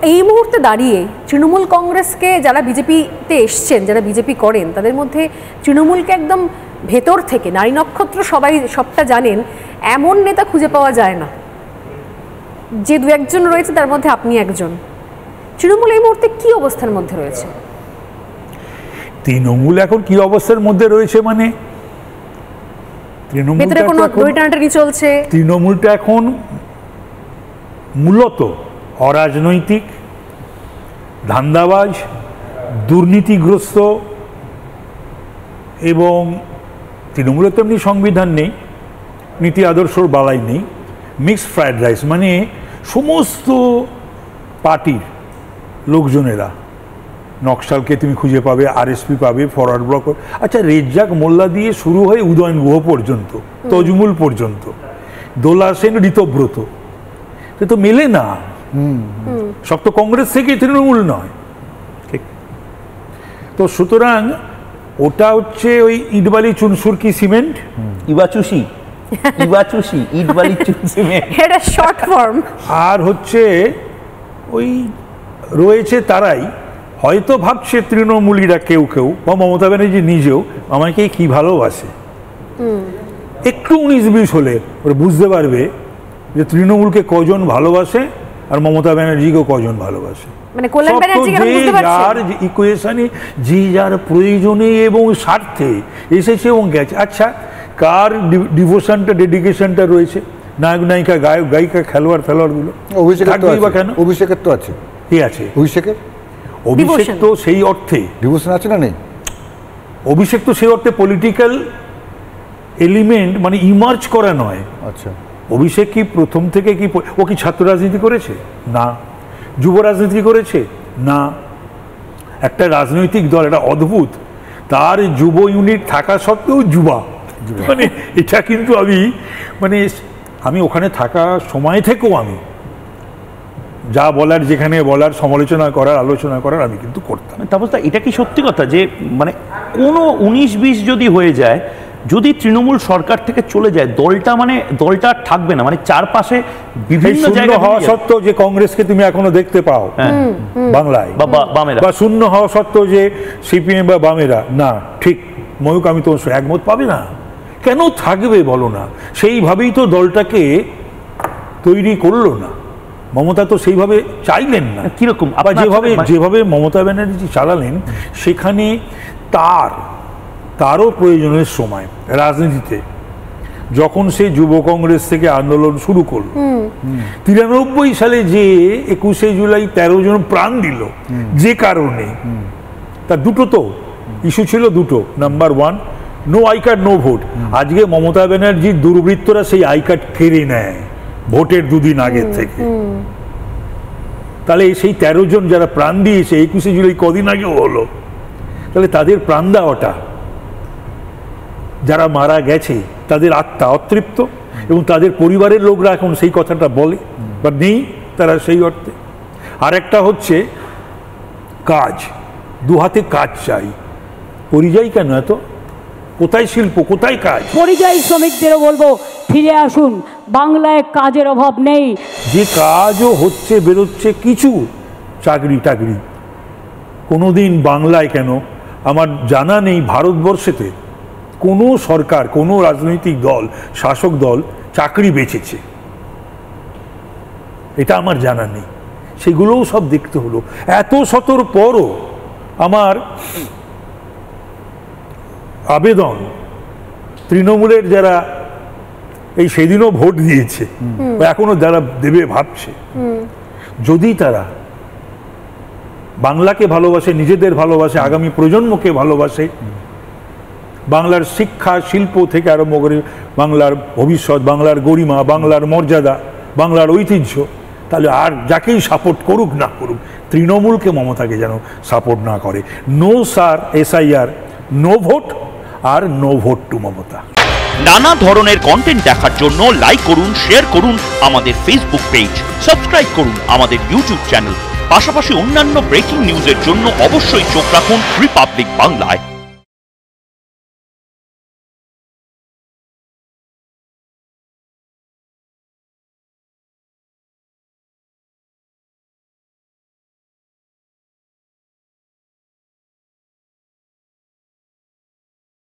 এই মুহূর্তে দাঁড়িয়ে তৃণমূল কংগ্রেসকে যারা বিজেপিতে এসছেন, যারা বিজেপি করেন, তাদের মধ্যে তৃণমূলকে একদম ভেতর থেকে নারী নক্ষত্র সবাই সবটা জানেন এমন নেতা খুঁজে পাওয়া যায় না। যে দু একজন রয়েছে তার মধ্যে আপনি একজন। তৃণমূল এই মুহূর্তে কি অবস্থার মধ্যে রয়েছে? তৃণমূল এখন কি অবস্থার মধ্যে রয়েছে মানে তৃণমূলটা এখন মূলত অরাজনৈতিক, ধান্দাবাজ, দুর্নীতিগ্রস্ত, এবং তৃণমূলের তো এমনি সংবিধান নেই, নীতি আদর্শর বালাই নেই, মিক্সড ফ্রাইড রাইস, মানে সমস্ত পার্টির লোকজনেরা, নকশালকে তুমি খুঁজে পাবে, আরএসপি পাবে, ফরওয়ার্ড ব্লক, আচ্ছা রেজ্জাক মোল্লা দিয়ে শুরু হয়ে উদয়ন গুহ পর্যন্ত, তজমুল পর্যন্ত, দোলা সেন, ঋতব্রত, তো মেলে না। সব তো কংগ্রেস থেকে, তৃণমূল নয়, ঠিক? তো সুতরাং ওটা হচ্ছে ওই ইটবালি চুনসুরকি সিমেন্ট, ইবাচুসি ইটবালি চুন সিমেন্ট, এটা শর্ট ফর্ম। আর হচ্ছে ওই রয়েছে তারাই হয়তো ভাবছে তৃণমূলীরা কেউ কেউ বা মমতা ব্যানার্জি নিজেও আমাকে কি ভালোবাসে, একটু 19-20 হলে ওরা বুঝতে পারবে যে তৃণমূলকে কজন ভালোবাসে আর মমতা ব্যানার্জিকেও কজন ভালোবাসে। মানে কল্যাণ ব্যানার্জিকে বুঝতে পারছে, যার ইকুয়েশনে যে যার প্রয়োজনে এবং স্বার্থে এসেছে এবং গেছে। আচ্ছা, কার ডিভোশনটা, ডেডিকেশনটা রয়েছে? নায়ক নায়িকা, গায়ক গায়িকা, খেলোয়াড় ফেলোয়াড়গুলো থাকবেই বা কেন? অভিষেকের তো আছে। কি আছে অভিষেকের? অভিষেক তো সেই অর্থে ডিভোশন আছে না নেই? অভিষেক তো সেই অর্থে পলিটিক্যাল এলিমেন্ট, মানে ইমার্জ করা নয়। আচ্ছা, অভিষেক কি প্রথম থেকে কি ও কি ছাত্র রাজনীতি করেছে? না। যুব রাজনীতি করেছে? না। একটা রাজনৈতিক দল, এটা অদ্ভুত, তার যুব ইউনিট থাকা সত্ত্বেও যুবা, মানে এটা কিন্তু আমি ওখানে থাকা সময় থেকেও আমি যা বলার, যেখানে বলার, সমালোচনা করার, আলোচনা করার আমি কিন্তু করতাম। তারপর এটা কি সত্যি কথা যে মানে কোনো 19-20 যদি হয়ে যায়, যদি তৃণমূল সরকার থেকে চলে যায়, দলটা থাকবে না, মানে চারপাশে বিভিন্ন জায়গায় হওয়া সত্ত্বেও যে কংগ্রেসকে তুমি এখনো দেখতে পাও বাংলায়, বা শূন্য হওয়া সত্ত্বেও যে সিপিএম বা বামেরা, না ঠিক ময়ূক, আমি তো একমত, পাবে না। কেন থাকবে বলো না? সেইভাবেই তো দলটাকে তৈরি করলো না মমতা, তো সেইভাবে চাইলেন না। কিরকম আবার যেভাবে মমতা ব্যানার্জি চালালেন, সেখানে তারও প্রয়োজনের সময় রাজনীতিতে, যখন সে যুব কংগ্রেস থেকে আন্দোলন শুরু করলো, 93 সালে যে 21শে জুলাই 13 জন প্রাণ দিল, যে কারণে তার দুটো তো ইস্যু ছিল, দুটো। Number 1, no I card no vote. আজকে মমতা ব্যানার্জির দুর্বৃত্তরা সেই আই কার্ড কেড়ে নেয় ভোটের দুদিন আগের থেকে। তাহলে সেই 13 জন যারা প্রাণ দিয়েছে 21শে জুলাই, কদিন আগেও হলো, তাহলে তাদের প্রাণ দেওয়াটা, যারা মারা গেছে তাদের আত্মা অতৃপ্ত, এবং তাদের পরিবারের লোকরা এখন সেই কথাটা বলে বা নেই তারা সেই অর্থে। আর একটা হচ্ছে কাজ, দু হাতে কাজ চাই। পরিযায়ী কেন এত? কোথায় শিল্প, কোথায় কাজ? পরিযায়ী শ্রমিকদেরও বলবো ফিরে আসুন, বাংলায় কাজের অভাব নেই। যে কাজও হচ্ছে, বেরোচ্ছে কিছু চাকরি টাকরি, কোনোদিন বাংলায় কেন আমার জানা নেই ভারতবর্ষেতে কোনো সরকার, কোনো রাজনৈতিক দল, শাসক দল চাকরি বেচেছে, এটা আমার জানা নেই। সেগুলোও সব দেখতে হলো। এত শতর পরও আমার আবেদন, তৃণমূলের যারা এই সেদিনও ভোট দিয়েছে, এখনো যারা দেবে ভাবছে, যদি তারা বাংলাকে ভালোবাসে, নিজেদের ভালোবাসে, আগামী প্রজন্মকে ভালোবাসে, বাংলার শিক্ষা শিল্প থেকে আরম্ভ করে বাংলার ভবিষ্যৎ, বাংলার গরিমা, বাংলার মর্যাদা, বাংলার ঐতিহ্য, তাহলে আর যাকেই সাপোর্ট করুক না করুক, তৃণমূলকে, মমতাকে যেন সাপোর্ট না করে। No sir SIR, no vote, আর নো ভোট টু মমতা। নানা ধরনের কন্টেন্ট দেখার জন্য লাইক করুন, শেয়ার করুন আমাদের ফেসবুক পেজ, সাবস্ক্রাইব করুন আমাদের ইউটিউব চ্যানেল। পাশাপাশি অন্যান্য ব্রেকিং নিউজের জন্য অবশ্যই চোখ রাখুন রিপাবলিক বাংলায়।